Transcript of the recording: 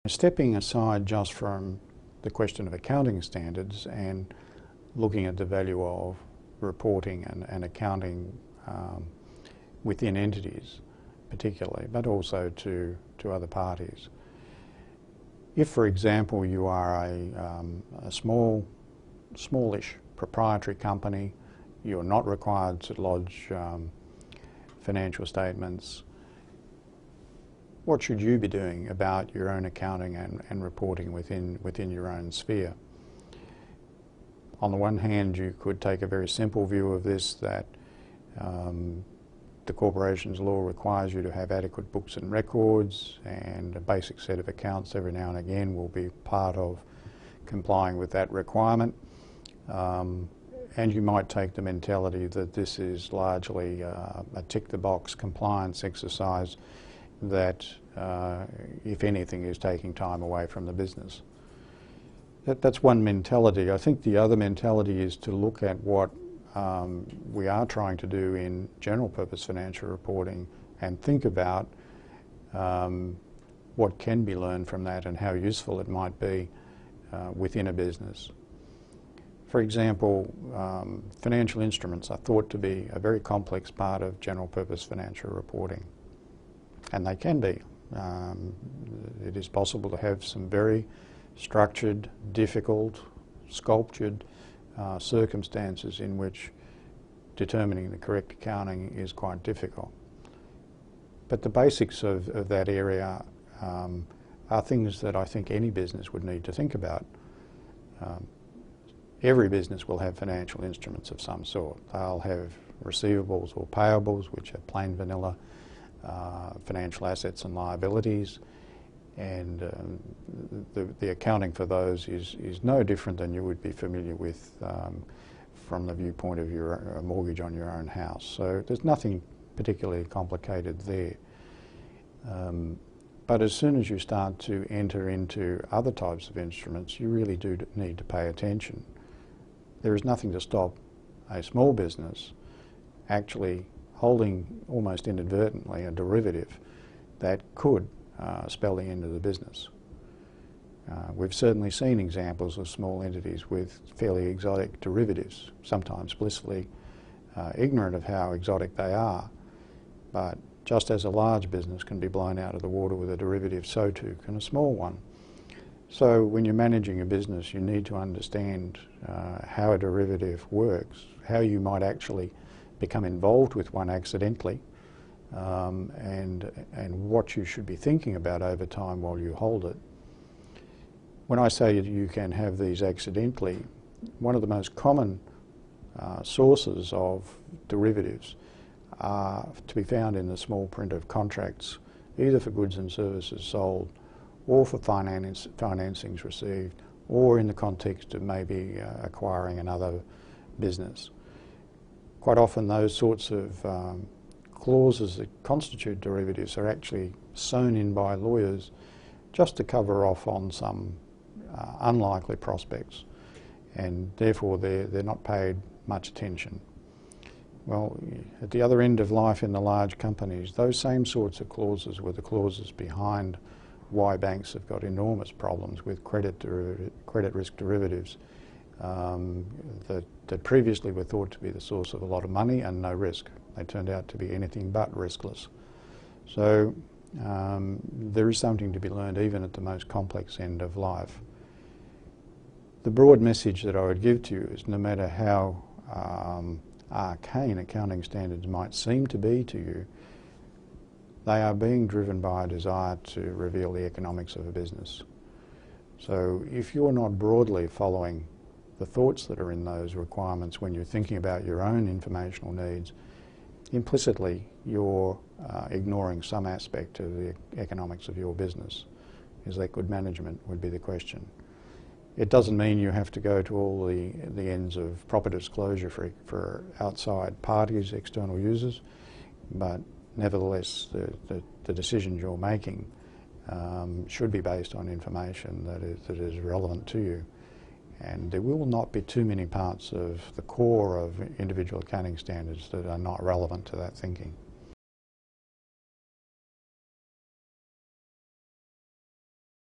Stepping aside just from the question of accounting standards and looking at the value of reporting and accounting within entities particularly, but also to other parties. If, for example, you are a smallish proprietary company, you're not required to lodge financial statements, what should you be doing about your own accounting and reporting within your own sphere? On the one hand, you could take a very simple view of this, that the corporation's law requires you to have adequate books and records, and a basic set of accounts every now and again will be part of complying with that requirement. And you might take the mentality that this is largely a tick-the-box compliance exercise that, if anything, is taking time away from the business. That's one mentality. I think the other mentality is to look at what we are trying to do in general purpose financial reporting and think about what can be learned from that and how useful it might be within a business. For example, financial instruments are thought to be a very complex part of general purpose financial reporting, and they can be. It is possible to have some very structured, difficult, sculptured circumstances in which determining the correct accounting is quite difficult. But the basics of that area are things that I think any business would need to think about. Every business will have financial instruments of some sort. They'll have receivables or payables, which are plain vanilla financial assets and liabilities, and the accounting for those is no different than you would be familiar with from the viewpoint of your mortgage on your own house. So there's nothing particularly complicated there. But as soon as you start to enter into other types of instruments, you really do need to pay attention. There is nothing to stop a small business actually holding almost inadvertently a derivative that could spell the end of the business. We've certainly seen examples of small entities with fairly exotic derivatives, sometimes blissfully ignorant of how exotic they are. But just as a large business can be blown out of the water with a derivative, so too can a small one. So when you're managing a business, you need to understand how a derivative works, how you might actually become involved with one accidentally, and what you should be thinking about over time while you hold it. When I say you can have these accidentally, one of the most common sources of derivatives are to be found in the small print of contracts, either for goods and services sold, or for financings received, or in the context of maybe acquiring another business. Quite often those sorts of clauses that constitute derivatives are actually sewn in by lawyers just to cover off on some unlikely prospects, and therefore they're not paid much attention. Well, at the other end of life in the large companies, those same sorts of clauses were the clauses behind why banks have got enormous problems with credit risk derivatives that previously were thought to be the source of a lot of money and no risk. They turned out to be anything but riskless. So there is something to be learned even at the most complex end of life. The broad message that I would give to you is, no matter how arcane accounting standards might seem to be to you, they are being driven by a desire to reveal the economics of a business. So if you're not broadly following the thoughts that are in those requirements when you're thinking about your own informational needs, implicitly you're ignoring some aspect of the economics of your business. Is that good management, would be the question. It doesn't mean you have to go to all the ends of proper disclosure for outside parties, external users, but nevertheless the decisions you're making should be based on information that is relevant to you. And there will not be too many parts of the core of individual accounting standards that are not relevant to that thinking.